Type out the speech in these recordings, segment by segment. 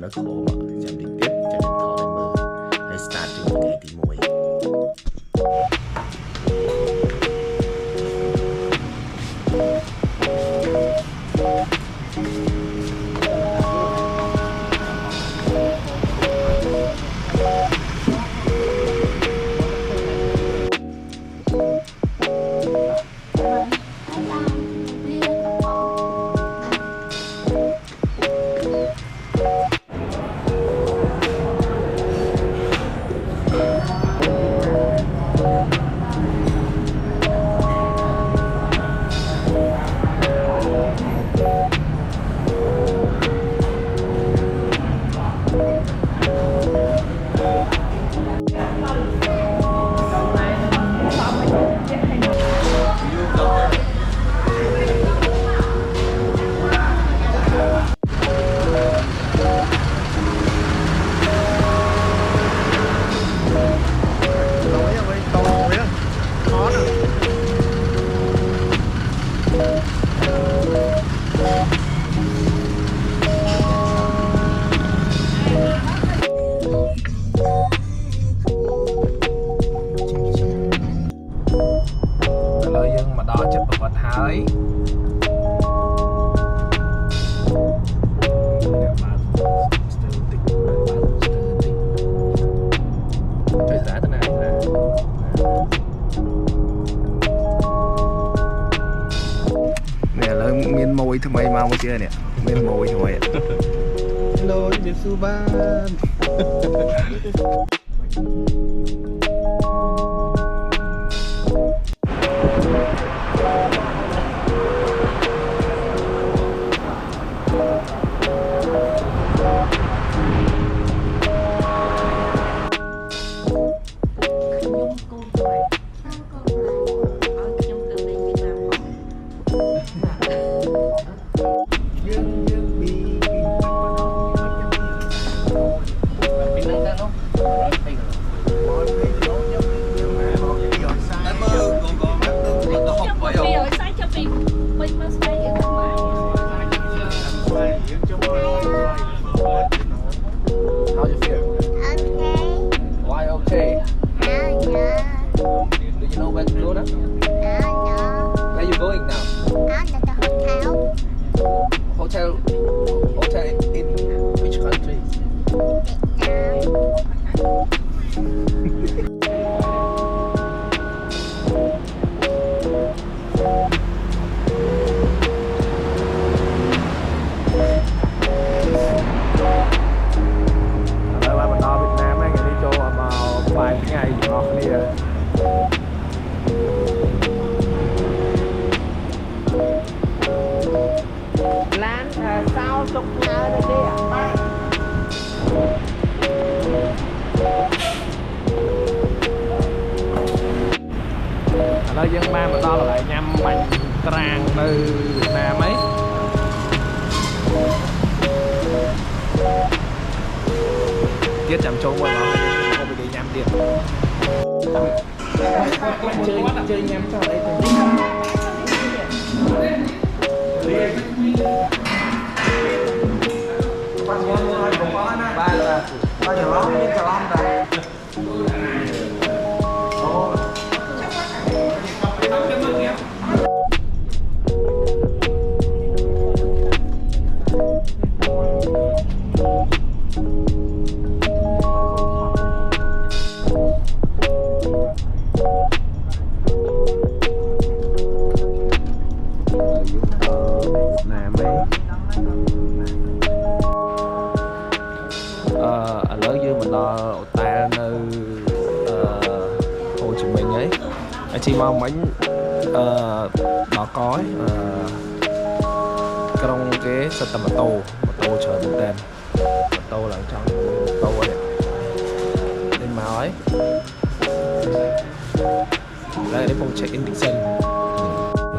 nó khổ mà chạm điện tiếp cho điện thoại lên mơ hãy start trên ngày tí muối miền môiทำไมมาเมื่อกี้เนี่ยเมียนมวยทำไมโลยเดซูบ้านnơi dân ba mà to là lại nhâm bánh tràng từ Việt Nam ấy tiết chạm trông qua nó không bị nhâm tiền chơi nhâm sao đấy ba giờ lắm đi chào ông đây lớn như mình lo ta nơi Hồ Chí Minh ấy anh chị mong bánh đỏ cói trong cái sân tầm tô chờ một đèn tô là trong tô ấy lên màu ấy đây để phòng check in sân.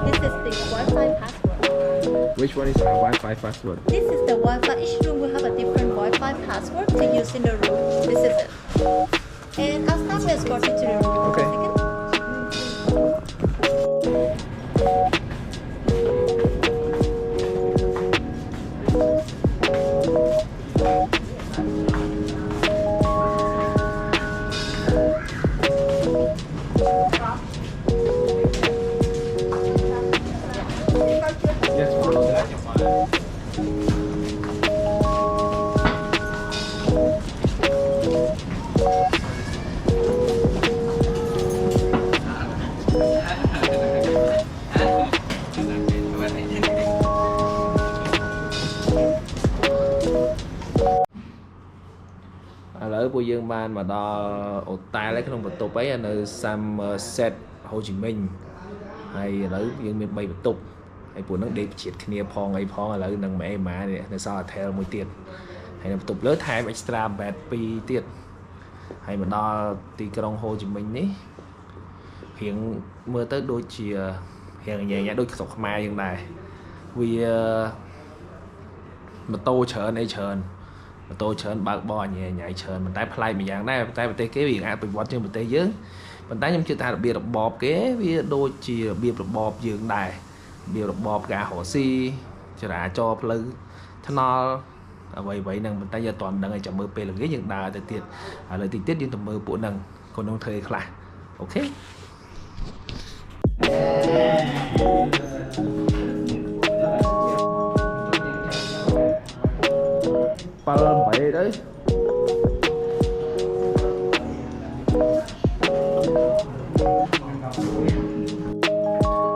This is the Wi-Fi password. Which one is our Wi-Fi password? This is the Wi-Fi. Each room will have a different Wi-Fi password to use in the room. This is it. And I'll start to escort you to the room. Okay. ឥឡូវពួកយើងបានមកដល់អូតែលក្នុងបន្ទប់អីនៅ Somerset ហូជីមិញហើយឥឡូវយើងមាន3បន្ទប់ហើយពួកហ្នឹងដេកជាតិគ្នាផងអីផងឥឡូវនឹងម៉ែម៉ានេះនៅសល់ hotel មួយទៀតហើយនៅបន្ទប់លើថែម extra bed 2ទៀតហើយមកដល់ទីក្រុងហូជីមិញនេះរៀងមើលទៅដូចជារៀងញ៉ៃដូចស្រុកខ្មែរយើងដែរវាម៉ូតូច្រើនអីច្រើនម៉ូតូច្រើនបើកបរញ៉ៃច្រើនប៉ុន្តែប្លែកម្យ៉ាងដែរតែប្រទេសគេវាអភិវឌ្ឍជាងប្រទេសយើងប៉ុន្តែខ្ញុំជឿថារបៀបរបបគេវាដូចជារបៀបរបបយើងដែររបៀបរបបការរកស៊ីចរាចរណ៍ផ្លូវថ្នល់អ្វីៗហ្នឹងប៉ុន្តែយើងអត់ទាន់ដឹងឲ្យចាំមើលពេលល្ងាចយើងដើរទៅទៀតឥឡូវតិចទៀតយើងទៅមើលពួកហ្នឹងគាត់នឹងធ្វើឲ្យខ្លះអូខេ7 8ទៅ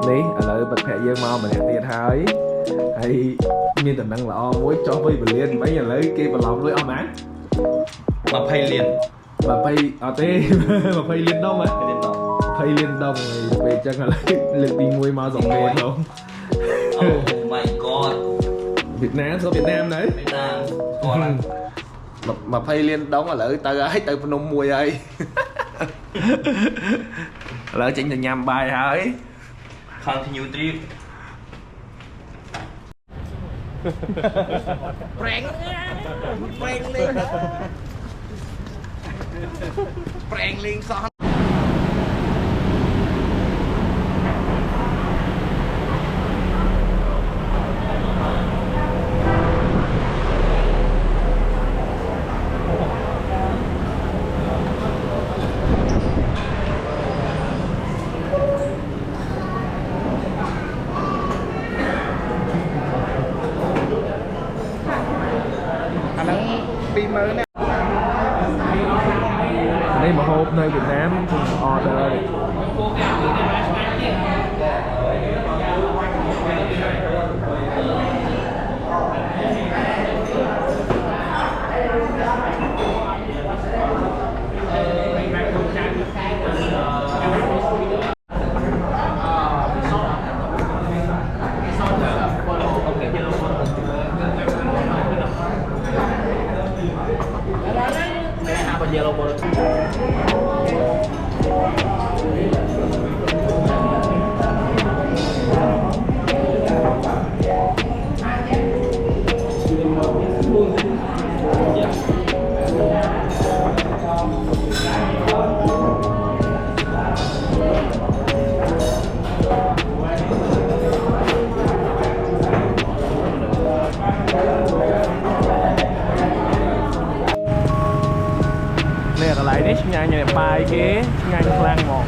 នេះឥឡូវបាត់ភ័ក្រយើងមកម្នាក់ទៀតហើយមានតំណែងល្អមួយចុះទៅពលានមិញឥឡូវគេបន្លំលុយអស់ម៉ាន20 លាន20អត់ទេ20 លានដុំហ៎20 លានដុំហើយពេលអញ្ចឹងឥឡូវលើកទី1មកសងមេផង Oh my god វៀតណាមទៅគាត់20 លានដុំឥឡូវទៅហើយទៅភ្នំមួយហើយឥឡូវចេញទៅញ៉ាំបាយហើយ continue trip prank lên con đây mà hộp nơi Việt Nam order này. Yellow bottle. Này lại đấy nhà này bài ghế ngay khoang một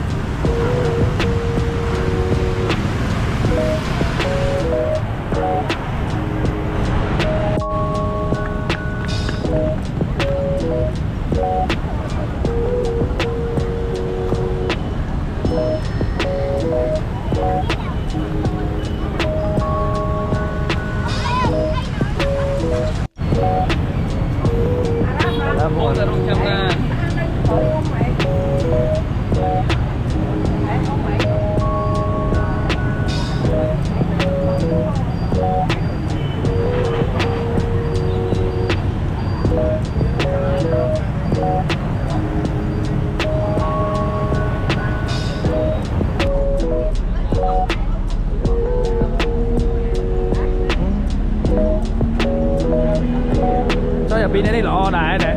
pin này lọ đại này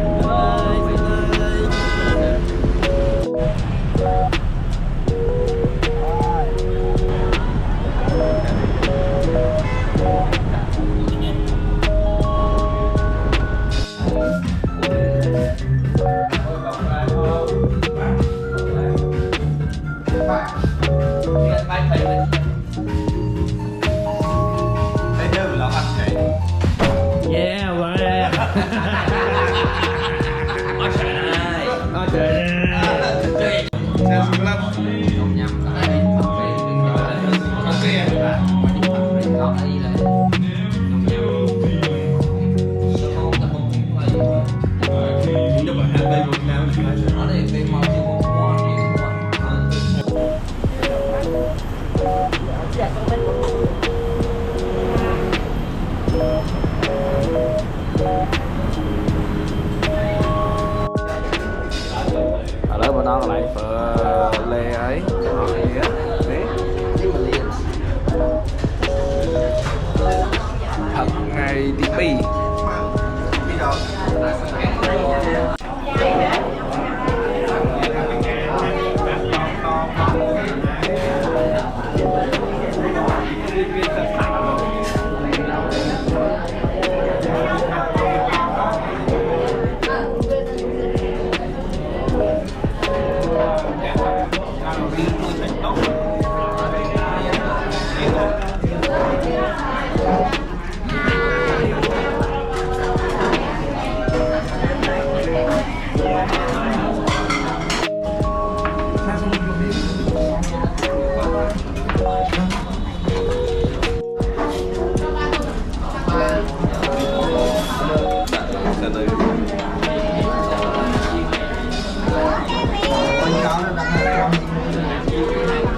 đây đâu là ăn cái Yeah, wow. Ôi trời ơi. Ôi trời. Ở đó bên đó lại phở lê ấy đó thì á đấy thật ngày DP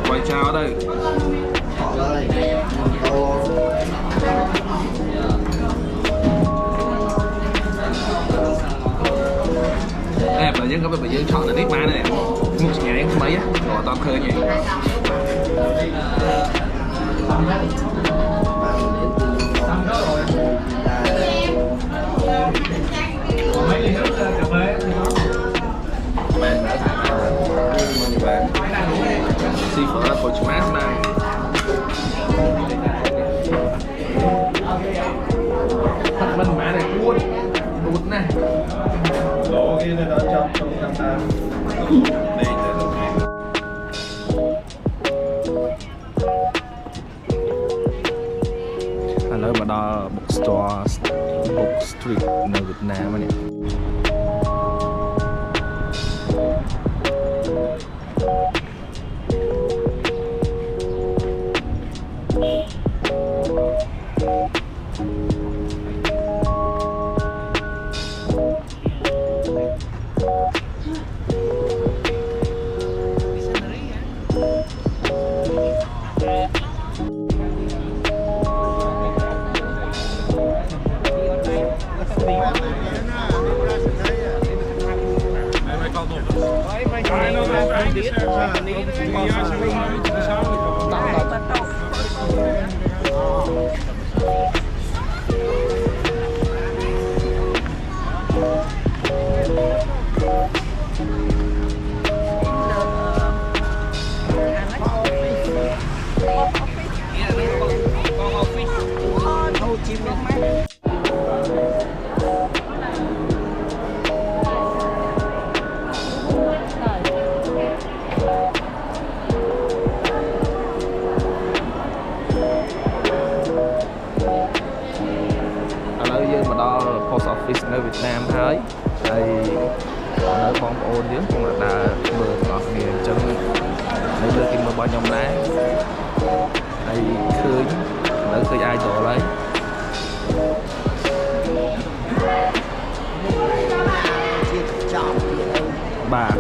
quay chào ở đây em là dân có bây giờ chọn là tiếp ba này một ngày mấy á rồi toàn khơi nhỉ xì phở là phở mát này thật mình mã này cuốn này lỗ kia nó trong ta đây anh nói mà đó bookstore book street nơi Việt Nam này post office nơi Việt Nam thôi đây nơi phong ôn chứ cũng là mưa ngọt miền chân nơi đưa kim bao nhom lá đây khơi nơi khơi ai chỗ lấy bà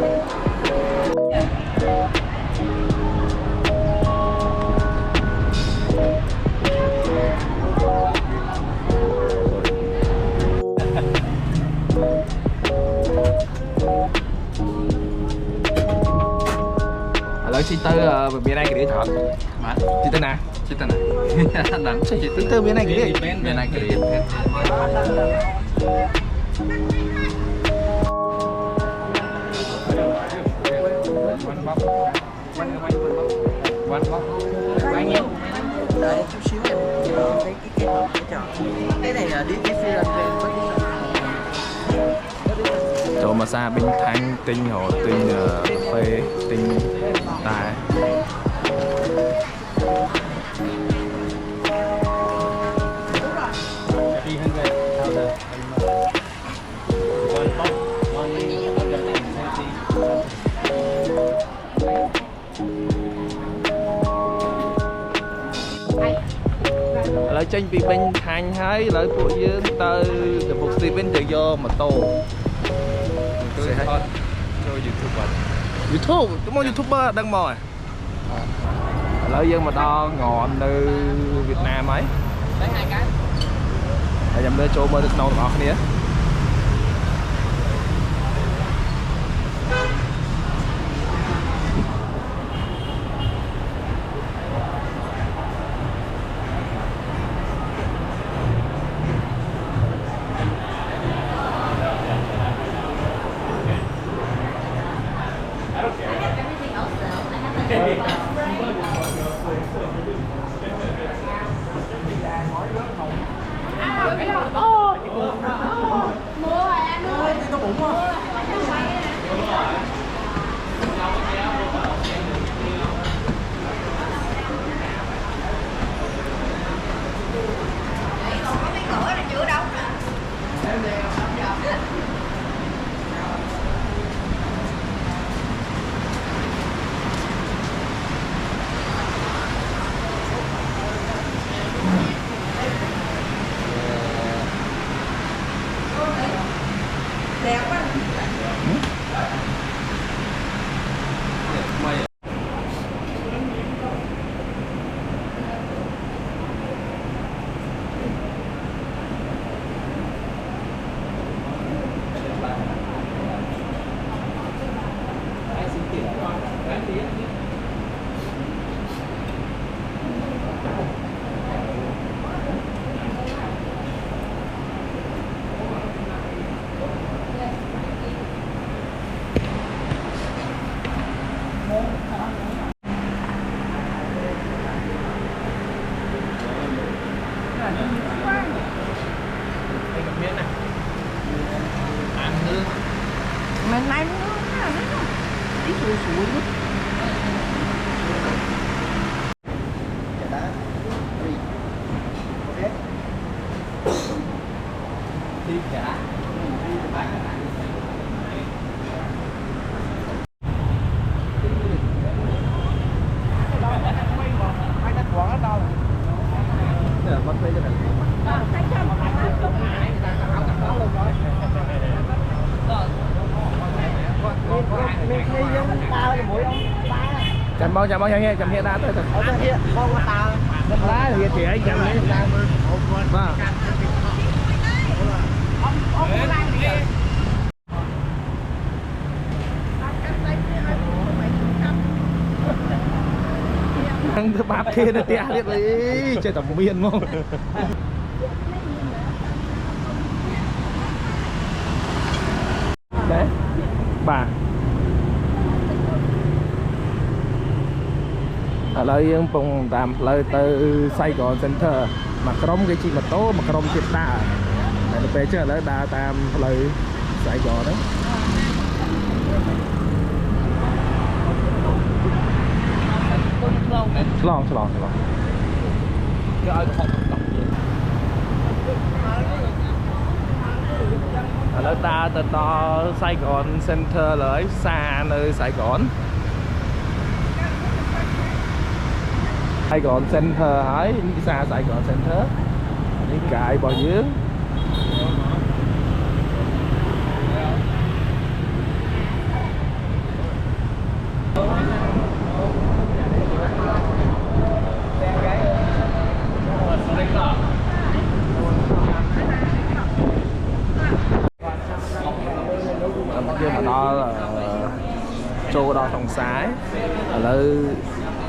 lỡ chị tới bên này cái đĩa thật chị tên nào đằng chị tới bên này cái đĩa bên này cái đĩa bao nhiêu? Đợi chút xíu em lấy cái hộp để chọn. Cái này là đi phi lần về chỗ mà xa bên thanh tinh hồ tinh phê tinh tài ចេញពីបេញខាញ់ហើយឥឡូវពួកយើងទៅទៅពុកស្ទីវិញទៅយកម៉ូតូទៅថតចូល YouTube បាត់ YouTube ទៅមក YouTuber ដឹងមកហ៎ឥឡូវយើងមកដល់ងន់នៅវៀតណាមហើយហើយខ្ញុំលើចូលមើលទៅក្នុងទាំងអស់គ្នាចាំបងចាំហៀដើរទៅទៅហៀបងមកដើរដើរហៀទីអីចាំនេះបាទទៅបាត់គេទៅផ្ទះទៀតអីចេះតែមានមកដែរបាទឥឡូវយើងពងតាមផ្លូវទៅ Saigon Center មួយក្រុមគេជិះម៉ូតូមួយក្រុមទៀតដើរតែទៅពេលចឹងឥឡូវដើរតាមផ្លូវ Saigon ហ្នឹងឆ្លងគេឲ្យខំដល់ឥឡូវដើរទៅដល់ Saigon Center ឡើយផ្សារនៅ Saigon Saigon Center ហើយនេះផ្សារ Saigon Center នេះកាយរបស់យើងយើងមកដល់ចូលដល់ក្នុងផ្សារឥឡូវ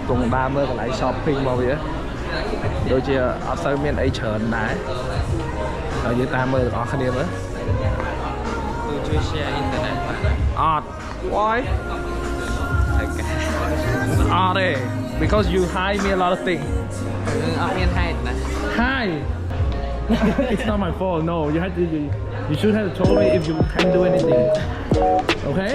គង់ដើរមើលកន្លែង shopping របស់វាដូចជាអត់សូវមានអីច្រើនដែរហើយយើងតាមមើលទាំងអស់គ្នាមើលជួយ share internet អត់ why អត់ទេ because you hide me a lot of things អត់មាន hide ណា hide it's not my fault no you should have told me if you can't do anything okay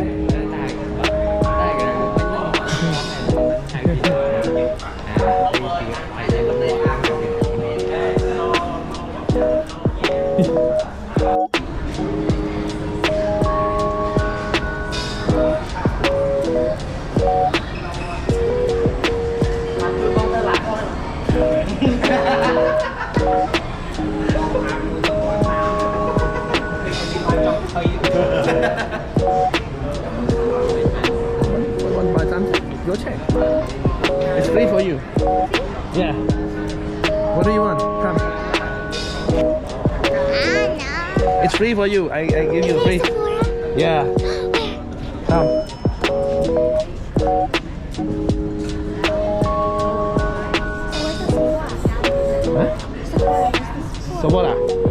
It's free for you. I give you free. Yeah. Come. Hả? Sephora.